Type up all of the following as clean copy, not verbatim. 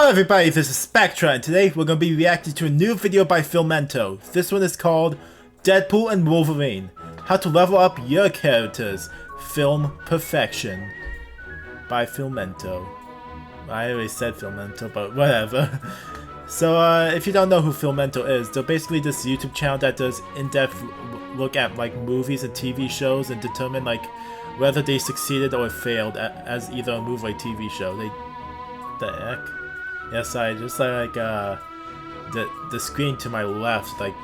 Hello everybody, this is Spectra, and today we're going to be reacting to a new video by Filmento. This one is called Deadpool and Wolverine, How to Level Up Your Characters, Film Perfection, by Filmento. I already said Filmento, but whatever. So if you don't know who Filmento is, they're basically this YouTube channel that does in-depth look at like movies and TV shows and determine like whether they succeeded or failed as either a movie or a TV show. The heck? Yes, I just like the screen to my left, like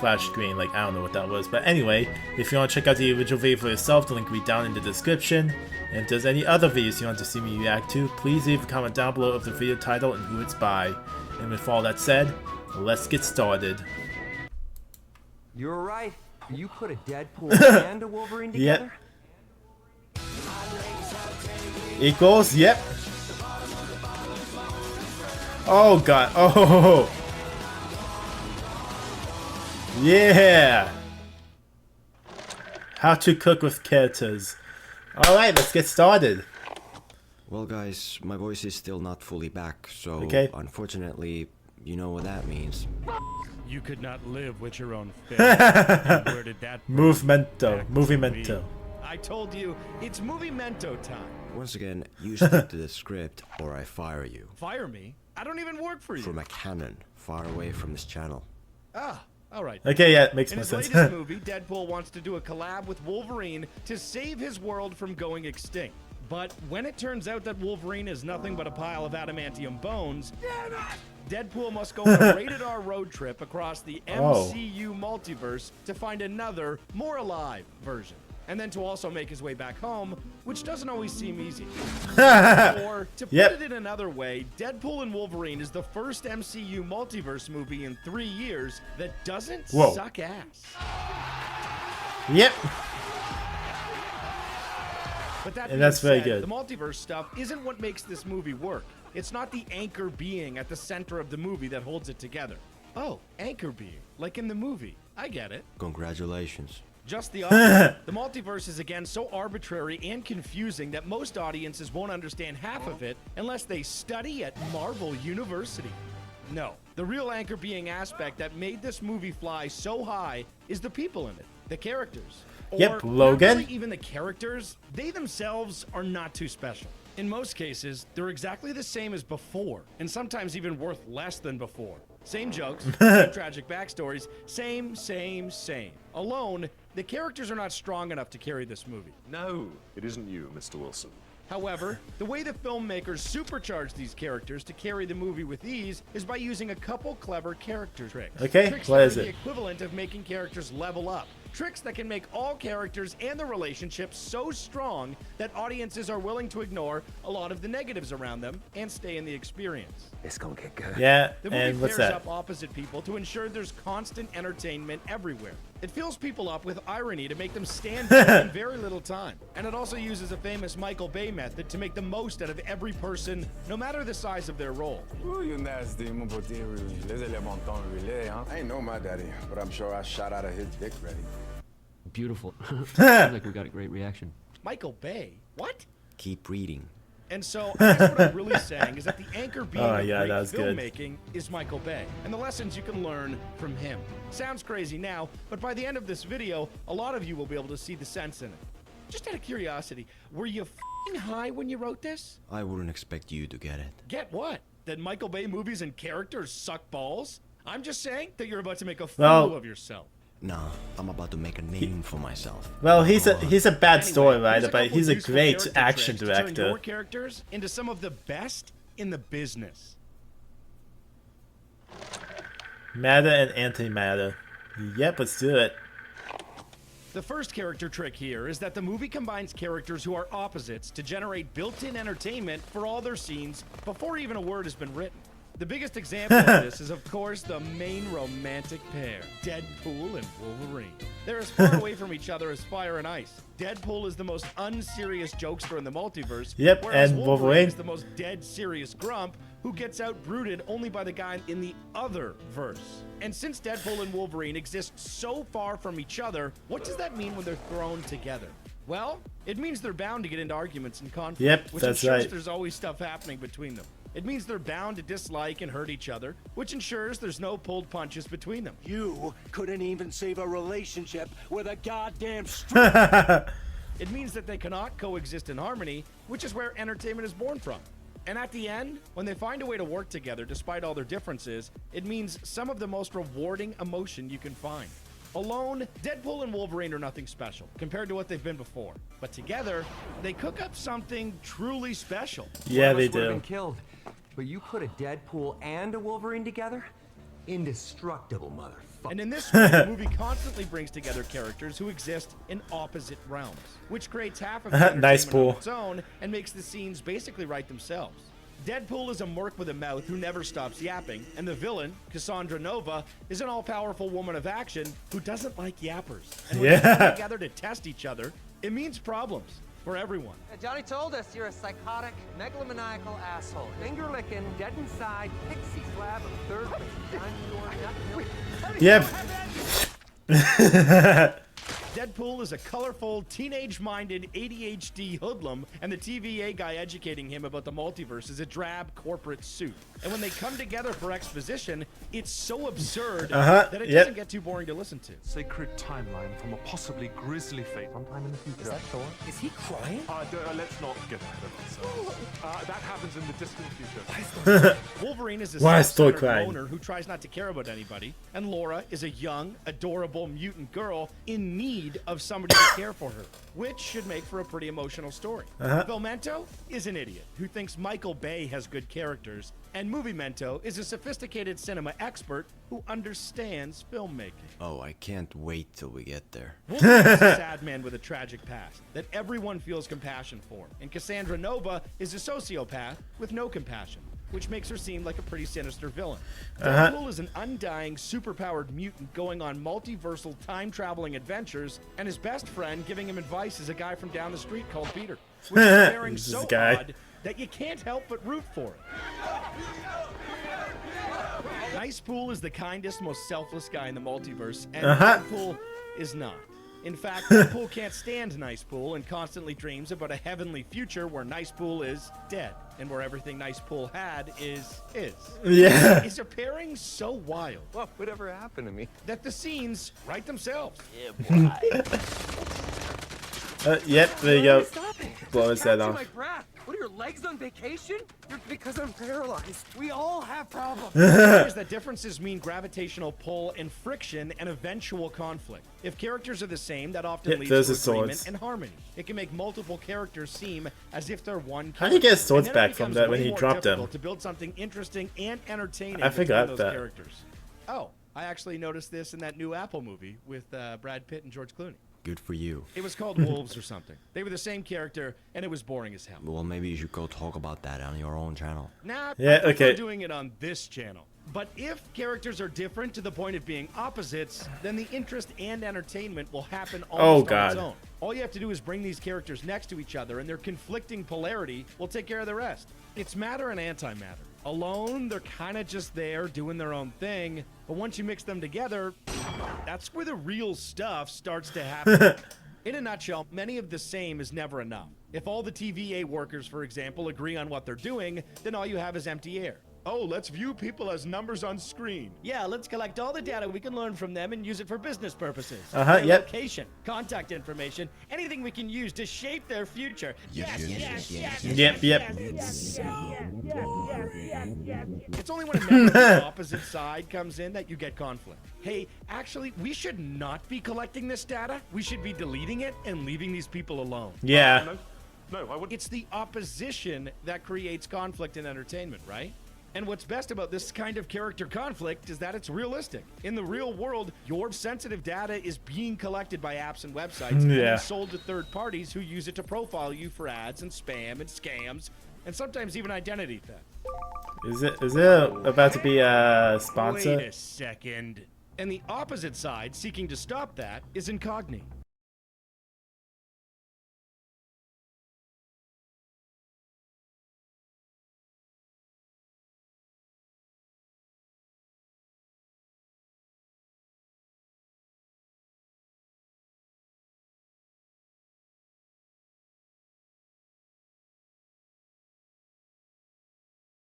flash screen, like I don't know what that was. But anyway, if you want to check out the original video for yourself, the link will be down in the description. And if there's any other videos you want to see me react to, please leave a comment down below of the video title and who it's by. And with all that said, let's get started. You're right. You put a Deadpool and a Wolverine Yep. together? Equals, yep. Oh god, oh. Yeah. How to cook with characters. Alright, let's get started. Well guys, my voice is still not fully back, so unfortunately, you know what that means. You could not live with your own film. Where did that Movimento. I told you, it's Movimento time. Once again, you stick to the script or I fire you. Fire me? I don't even work for you. From a cannon far away from this channel. Ah, alright. Okay, yeah, it makes In more his sense. latest movie, Deadpool wants to do a collab with Wolverine to save his world from going extinct. But when it turns out that Wolverine is nothing but a pile of adamantium bones, Deadpool must go on a rated-R road trip across the MCU multiverse to find another, more alive version. And then to also make his way back home, which doesn't always seem easy. Or, to put it in another way, Deadpool and Wolverine is the first MCU multiverse movie in 3 years that doesn't suck ass. Yep. But that And that's being very said, good. the multiverse stuff isn't what makes this movie work. It's not the anchor being at the center of the movie that holds it together. Oh, anchor being, like in the movie. I get it. Congratulations. Just the opposite. The multiverse is again so arbitrary and confusing that most audiences won't understand half of it unless they study at Marvel University. No, the real anchor being aspect that made this movie fly so high is the people in it, the characters. Yep, Or Logan. not really even the characters, they themselves are not too special. In most cases, they're exactly the same as before, and sometimes even worth less than before. Same jokes, same tragic backstories, same. Alone, the characters are not strong enough to carry this movie. No, it isn't you, Mr. Wilson. However, the way the filmmakers supercharge these characters to carry the movie with ease is by using a couple clever character tricks. Okay, Tricks what that is are it? the equivalent of making characters level up. Tricks that can make all characters and the relationships so strong that audiences are willing to ignore a lot of the negatives around them and stay in the experience. It's gonna get good. Yeah, The movie and what's pairs that? up opposite people to ensure there's constant entertainment everywhere. It fills people up with irony to make them stand out in very little time. And it also uses a famous Michael Bay method to make the most out of every person, no matter the size of their role. Ooh, you nasty. Mon beauté, les éléments relais, huh? I ain't know my daddy, but I'm sure I shot out of his dick ready. Beautiful. Sounds like we got a great reaction. Michael Bay? What? Keep reading. And so, I guess what I'm really saying is that the anchor being of yeah, great that was good. filmmaking is Michael Bay, and the lessons you can learn from him. Sounds crazy now, but by the end of this video, a lot of you will be able to see the sense in it. Just out of curiosity, were you f***ing high when you wrote this? I wouldn't expect you to get it. Get what? That Michael Bay movies and characters suck balls? I'm just saying that you're about to make a fool Well- of yourself. Nah, I'm about to make a name for myself. Well, he's a bad story Anyway, here's writer, but couple he's a useful great character action tricks to turn director. your characters into some of the best in the business. Matter and antimatter. Yep, let's do it. The first character trick here is that the movie combines characters who are opposites to generate built-in entertainment for all their scenes before even a word has been written. The biggest example of this is, of course, the main romantic pair, Deadpool and Wolverine. They're as far away from each other as fire and ice. Deadpool is the most unserious jokester in the multiverse, Yep, whereas and Wolverine Wolverine is the most dead serious grump who gets outbrooded only by the guy in the other verse. And since Deadpool and Wolverine exist so far from each other, what does that mean when they're thrown together? Well, it means they're bound to get into arguments and conflict. Yep, which that's ensures right. there's always stuff happening between them. It means they're bound to dislike and hurt each other, which ensures there's no pulled punches between them. You couldn't even save a relationship with a goddamn It means that they cannot coexist in harmony, which is where entertainment is born from. And at the end, when they find a way to work together despite all their differences, it means some of the most rewarding emotion you can find. Alone, Deadpool and Wolverine are nothing special compared to what they've been before. But together, they cook up something truly special. Yeah, they Would have do. been killed, but you put a Deadpool and a Wolverine together? Indestructible, motherfucker. And in this way, the movie constantly brings together characters who exist in opposite realms, which creates half of the entertainment Nice on pool. its own and makes the scenes basically write themselves. Deadpool is a merc with a mouth who never stops yapping, and the villain, Cassandra Nova, is an all-powerful woman of action who doesn't like yappers. And when they come together to test each other, it means problems for everyone. Johnny told us you're a psychotic, megalomaniacal asshole. Finger-licking, dead inside, pixie slab of third Yep. Deadpool is a colorful, teenage-minded ADHD hoodlum, and the TVA guy educating him about the multiverse is a drab corporate suit. And when they come together for exposition, it's so absurd that it doesn't get too boring to listen to. Sacred timeline from a possibly grisly fate sometime in the future. Is that Thor? Is he crying? Let's not get ahead of ourselves. That happens in the distant future. Wolverine is a Why is Thor self-centered crying? loner who tries not to care about anybody, and Laura is a young, adorable mutant girl in need of somebody to care for her, which should make for a pretty emotional story. Filmento is an idiot who thinks Michael Bay has good characters, and Movimento is a sophisticated cinema expert who understands filmmaking. Oh, I can't wait till we get there. Wolverine is a sad man with a tragic past that everyone feels compassion for, and Cassandra Nova is a sociopath with no compassion, which makes her seem like a pretty sinister villain. Deadpool is an undying, superpowered mutant going on multiversal time-traveling adventures, and his best friend giving him advice is a guy from down the street called Peter, which is pairing This so guy. odd that you can't help but root for it. Nicepool is the kindest, most selfless guy in the multiverse, and Deadpool is not. In fact, Deadpool can't stand Nicepool and constantly dreams about a heavenly future where Nicepool is dead and where everything Nicepool had is his. Yeah. It's a pairing so wild What would ever happen to me? that the scenes write themselves. Yep, there you go. Stop it. Blow his head Catching off. my breath. What are your legs on vacation? Because I'm paralyzed. We all have problems. Here's that differences mean gravitational pull and friction and eventual conflict. If characters are the same, that often leads those to are agreement swords. and harmony. It can make multiple characters seem as if they're one. How do you get his swords and then it back from becomes that when way he more dropped them? difficult to build something interesting and entertaining I between forgot those that. characters. Oh, I actually noticed this in that new Apple movie with Brad Pitt and George Clooney. Good for you. It was called Wolves or something. They were the same character, and it was boring as hell. Well, maybe you should go talk about that on your own channel. Nah, Yeah, I prefer okay. doing it on this channel. But if characters are different to the point of being opposites, then the interest and entertainment will happen almost on its own. All you have to do is bring these characters next to each other, and their conflicting polarity will take care of the rest. It's matter and antimatter. Alone, they're kind of just there doing their own thing, but once you mix them together, that's where the real stuff starts to happen. In a nutshell, many of the same is never enough. If all the TVA workers, for example, agree on what they're doing, then all you have is empty air. Oh, let's view people as numbers on screen. Yeah, let's collect all the data we can learn from them and use it for business purposes. Their yep. location, contact information, anything we can use to shape their future. Yes. Yep, yep. It's only when a member of the opposite side comes in that you get conflict. Hey, actually, we should not be collecting this data. We should be deleting it and leaving these people alone. Yeah. No, I wouldn't. It's the opposition that creates conflict in entertainment, right? And what's best about this kind of character conflict is that it's realistic. In the real world, your sensitive data is being collected by apps and websites and then sold to third parties who use it to profile you for ads and spam and scams and sometimes even identity theft. Is it about to be a sponsor? Wait a second. And the opposite side, seeking to stop that, is Incognito.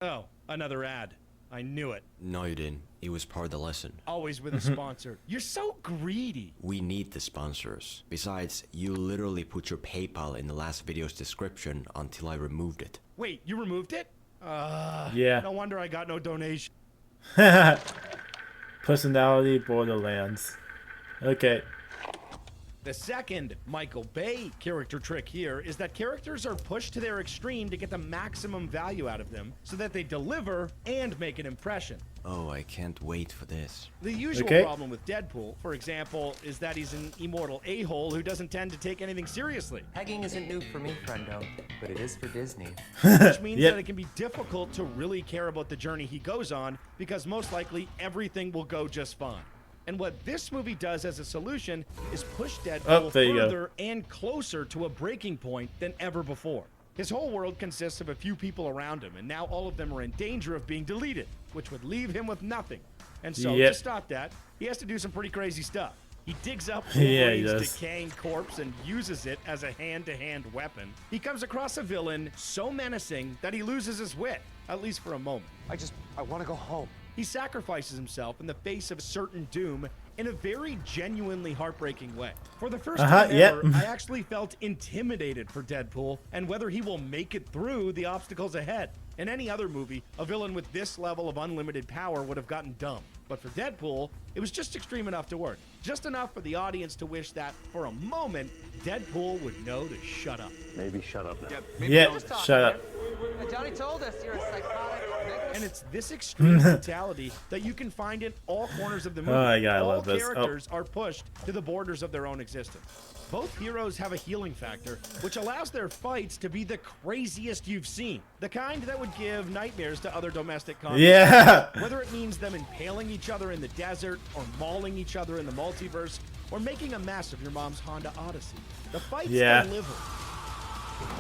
Oh, another ad. I knew it. No, you didn't. It was part of the lesson. Always with a sponsor. You're so greedy. We need the sponsors. Besides, you literally put your PayPal in the last video's description until I removed it. Wait, you removed it? Yeah. No wonder I got no donation. Personality Borderlands. Okay. The second Michael Bay character trick here is that characters are pushed to their extreme to get the maximum value out of them so that they deliver and make an impression. Oh, I can't wait for this. The usual problem with Deadpool, for example, is that he's an immortal a-hole who doesn't tend to take anything seriously. Pegging isn't new for me, friendo, but it is for Disney. Which means that it can be difficult to really care about the journey he goes on because most likely everything will go just fine. And what this movie does as a solution is push Deadpool further and closer to a breaking point than ever before. His whole world consists of a few people around him, and now all of them are in danger of being deleted, which would leave him with nothing. And so, to stop that, he has to do some pretty crazy stuff. He digs up Wolverine's decaying corpse and uses it as a hand-to-hand weapon. He comes across a villain so menacing that he loses his wit, at least for a moment. I want to go home. He sacrifices himself in the face of certain doom in a very genuinely heartbreaking way. For the first time ever, I actually felt intimidated for Deadpool and whether he will make it through the obstacles ahead. In any other movie, a villain with this level of unlimited power would have gotten dumb. But for Deadpool, it was just extreme enough to work. Just enough for the audience to wish that, for a moment, Deadpool would know to shut up. Maybe shut up now. Yeah, shut up. Johnny told us you're a psychotic. And it's this extreme mentality that you can find in all corners of the movie. Oh my God, I all love this. characters are pushed to the borders of their own existence. Both heroes have a healing factor, which allows their fights to be the craziest you've seen. The kind that would give nightmares to other domestic conflicts. Yeah. Whether it means them impaling each other in the desert, or mauling each other in the multiverse, or making a mess of your mom's Honda Odyssey. The fights deliver.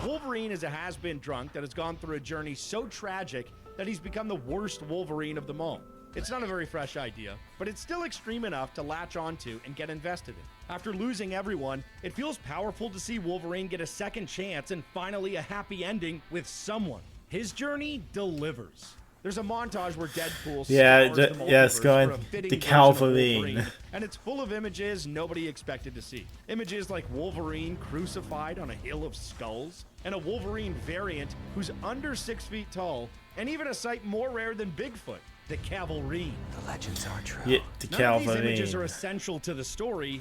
Wolverine is a has-been drunk that has gone through a journey so tragic that he's become the worst Wolverine of them all. It's not a very fresh idea, but it's still extreme enough to latch onto and get invested in. After losing everyone, it feels powerful to see Wolverine get a second chance and finally a happy ending with someone. His journey delivers. There's a montage where Deadpool it's going to Calvin, and it's full of images nobody expected to see. Images like Wolverine crucified on a hill of skulls, and a Wolverine variant who's under 6 feet tall, and even a sight more rare than Bigfoot, the Cavalry. The legends are true. Yeah, the None of these images are essential to the story,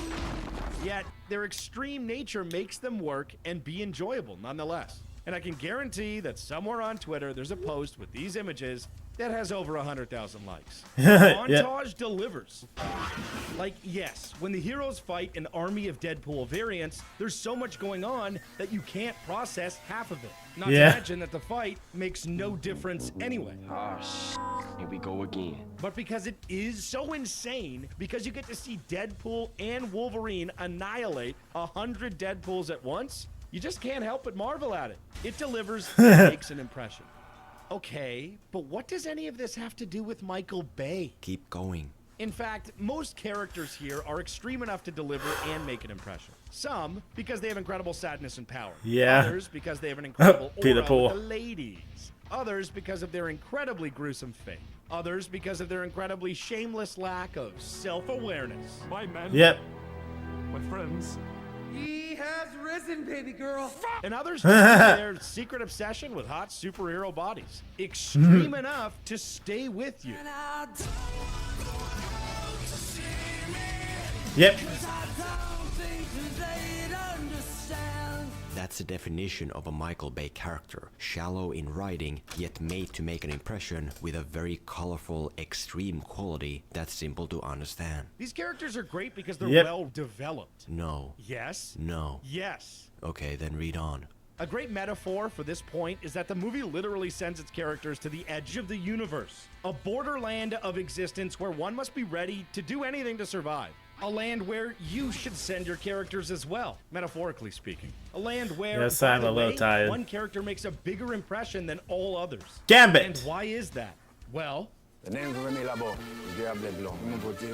yet their extreme nature makes them work and be enjoyable nonetheless. And I can guarantee that somewhere on Twitter there's a post with these images that has over 100,000 likes. Montage delivers. Like, yes, when the heroes fight an army of Deadpool variants, there's so much going on that you can't process half of it. Not to mention that the fight makes no difference anyway. Here we go again. But because it is so insane, because you get to see Deadpool and Wolverine annihilate 100 Deadpools at once, you just can't help but marvel at it. It delivers and makes an impression. Okay, but what does any of this have to do with Michael Bay? Keep going. In fact, most characters here are extreme enough to deliver and make an impression. Some because they have incredible sadness and power. Others because they have an incredible aura with the ladies. Others because of their incredibly gruesome fate. Others because of their incredibly shameless lack of self-awareness. My men. My friends. He has risen, baby girl. And others just their secret obsession with hot superhero bodies. Extreme enough to stay with you. That's the definition of a Michael Bay character. Shallow in writing, yet made to make an impression with a very colorful, extreme quality that's simple to understand. These characters are great because they're well developed. No. Yes. No. Yes. Okay, then read on. A great metaphor for this point is that the movie literally sends its characters to the edge of the universe. A borderland of existence where one must be ready to do anything to survive. A land where you should send your characters as well, metaphorically speaking. A land where, I'm a little tired. One character makes a bigger impression than all others. Gambit! And why is that? Well, The name's Remy Labo. Diable Blanc. Mon beauté,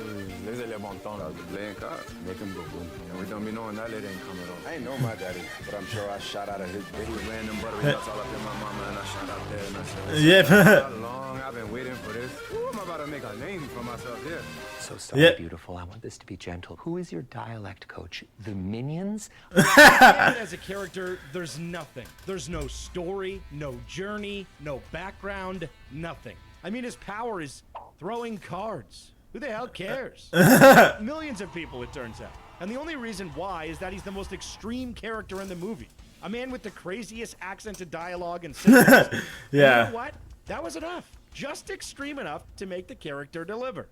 les éléments de temps là. The playing cards, make him go boom. And we don't be knowing that lady ain't coming on. I ain't know my daddy, but I'm sure I shot out of his dick. He ran them buttery nuts all up in my mama, and I shot out there, and I said, Yep. how long I've been waiting for this. Ooh, I'm about to make a name for myself here. So sorry, Yep. beautiful. I want this to be gentle. Who is your dialect coach? The Minions? And as a character, there's nothing. There's no story, no journey, no background, nothing. I mean, his power is throwing cards. Who the hell cares? Millions of people, it turns out. And the only reason why is that he's the most extreme character in the movie. A man with the craziest accented dialogue and symbols. Yeah. You know what? That was enough. Just extreme enough to make the character deliver.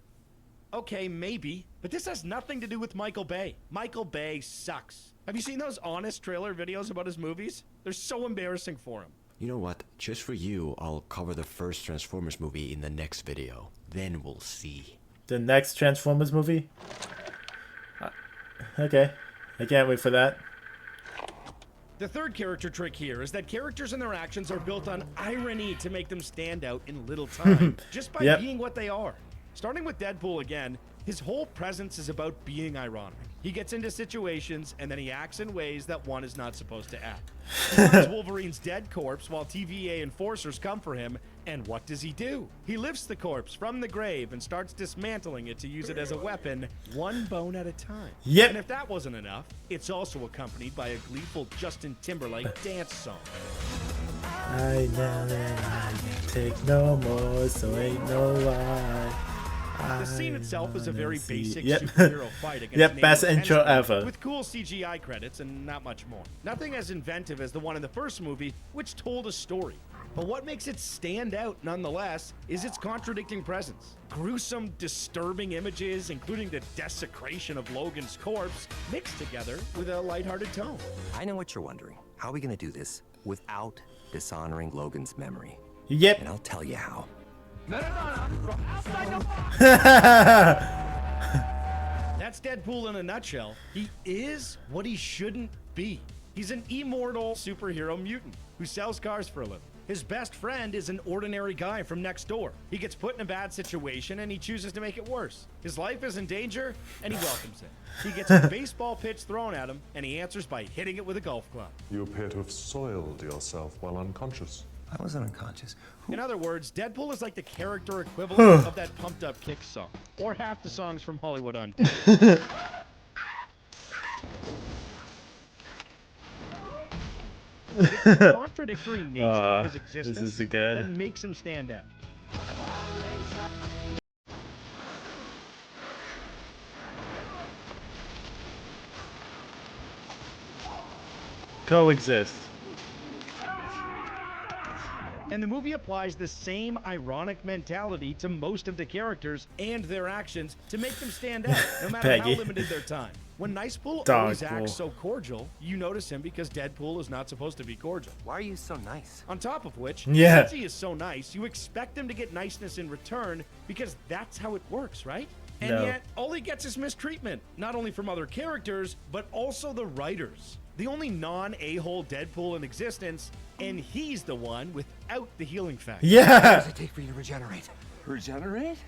Okay, maybe, but this has nothing to do with Michael Bay. Michael Bay sucks. Have you seen those honest trailer videos about his movies? They're so embarrassing for him. You know what? Just for you, I'll cover the first Transformers movie in the next video. Then we'll see. The next Transformers movie? Okay. I can't wait for that. The third character trick here is that characters and their actions are built on irony to make them stand out in little time, just by Yep. being what they are. Starting with Deadpool again, his whole presence is about being ironic. He gets into situations and then he acts in ways that one is not supposed to act. He finds Wolverine's dead corpse while TVA enforcers come for him, and what does he do? He lifts the corpse from the grave and starts dismantling it to use it as a weapon, one bone at a time. Yep. And if that wasn't enough, it's also accompanied by a gleeful Justin Timberlake dance song. I never take no more, so ain't no why. The scene itself is a very basic Yep. superhero fight against Yep, nameless best intro henchmen ever. with cool CGI credits and not much more. Nothing as inventive as the one in the first movie, which told a story. But what makes it stand out nonetheless is its contradicting presence. Gruesome, disturbing images, including the desecration of Logan's corpse, mixed together with a lighthearted tone. I know what you're wondering. How are we going to do this without dishonoring Logan's memory? Yep. And I'll tell you how. That's Deadpool in a nutshell. He is what he shouldn't be. He's an immortal superhero mutant who sells cars for a living. His best friend is an ordinary guy from next door. He gets put in a bad situation and he chooses to make it worse. His life is in danger and he welcomes it. He gets a baseball pitch thrown at him and he answers by hitting it with a golf club. You appear to have soiled yourself while unconscious. I wasn't unconscious. In other words, Deadpool is like the character equivalent of that Pumped Up Kick song, or half the songs from Hollywood Undead. It's the contradictory nature of his existence this is good. that makes him stand out. Coexist. And the movie applies the same ironic mentality to most of the characters and their actions to make them stand out, no matter Peggy. how limited their time. When Nicepool always acts so cordial, you notice him because Deadpool is not supposed to be cordial. Why are you so nice? On top of which, Yeah. since he is so nice, you expect him to get niceness in return because that's how it works, right? And No. yet, all he gets is mistreatment, not only from other characters, but also the writers. The only non-a-hole Deadpool in existence, and he's the one without the healing factor. Yeah. What does it take for you to regenerate? Regenerate?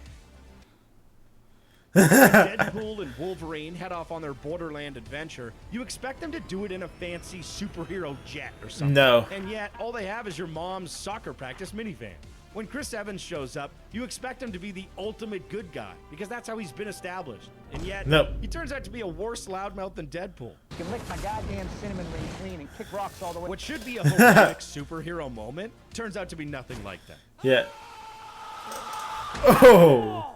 When Deadpool and Wolverine head off on their Borderland adventure, you expect them to do it in a fancy superhero jet or something. No. And yet, all they have is your mom's soccer practice minivan. When Chris Evans shows up, you expect him to be the ultimate good guy, because that's how he's been established. And yet, Nope. he turns out to be a worse loudmouth than Deadpool. You can lick my goddamn cinnamon ring clean and kick rocks all the way. What should be a heroic superhero moment turns out to be nothing like that. Yeah. Oh.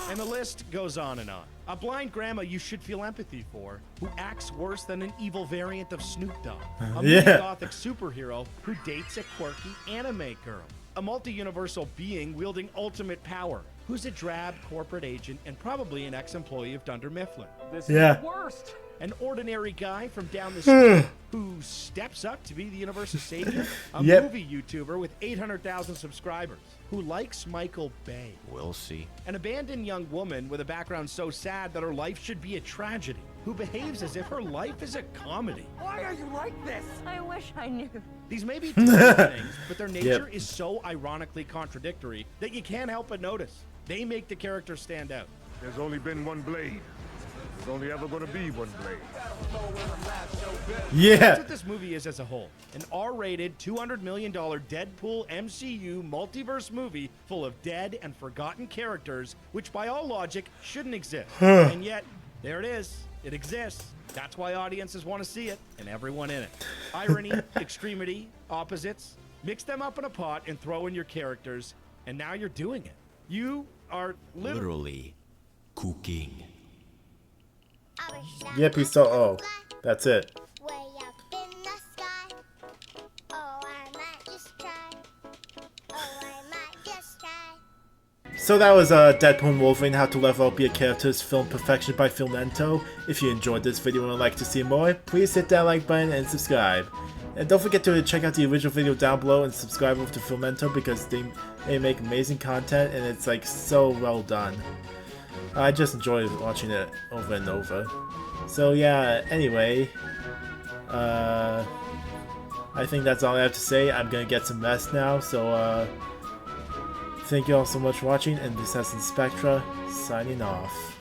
And the list goes on and on. A blind grandma you should feel empathy for, who acts worse than an evil variant of Snoop Dogg. A Yeah. gothic superhero who dates a quirky anime girl. A multi-universal being wielding ultimate power, who's a drab corporate agent and probably an ex-employee of Dunder Mifflin. This Yeah. is the worst. An ordinary guy from down the street who steps up to be the universe's savior? A Yep. movie YouTuber with 800,000 subscribers who likes Michael Bay. We'll see. An abandoned young woman with a background so sad that her life should be a tragedy, who behaves as if her life is a comedy. Why are you like this? I wish I knew. These may be different things, but their nature Yep. is so ironically contradictory that you can't help but notice. They make the characters stand out. There's only been one blade. There's only ever gonna be one blade. That's Yeah. what this movie is as a whole. An R-rated, $200 million Deadpool MCU multiverse movie full of dead and forgotten characters, which by all logic shouldn't exist. And yet, there it is. It exists. That's why audiences want to see it, and everyone in it. Irony, extremity, opposites. Mix them up in a pot and throw in your characters, and now you're doing it. You are Literally cooking. Yep, he saw. Oh, that's it. Way up in the sky. Oh, I might just try. Oh, I might just try. So that was Deadpool and Wolverine, How to Level Up Your Characters, Film Perfection by Filmento. If you enjoyed this video and would like to see more, please hit that like button and subscribe. And don't forget to check out the original video down below and subscribe over to Filmento because they make amazing content and it's like so well done. I just enjoy watching it over and over. So yeah, anyway, I think that's all I have to say. I'm gonna get some rest now, so thank you all so much for watching, and this has been Spectra, signing off.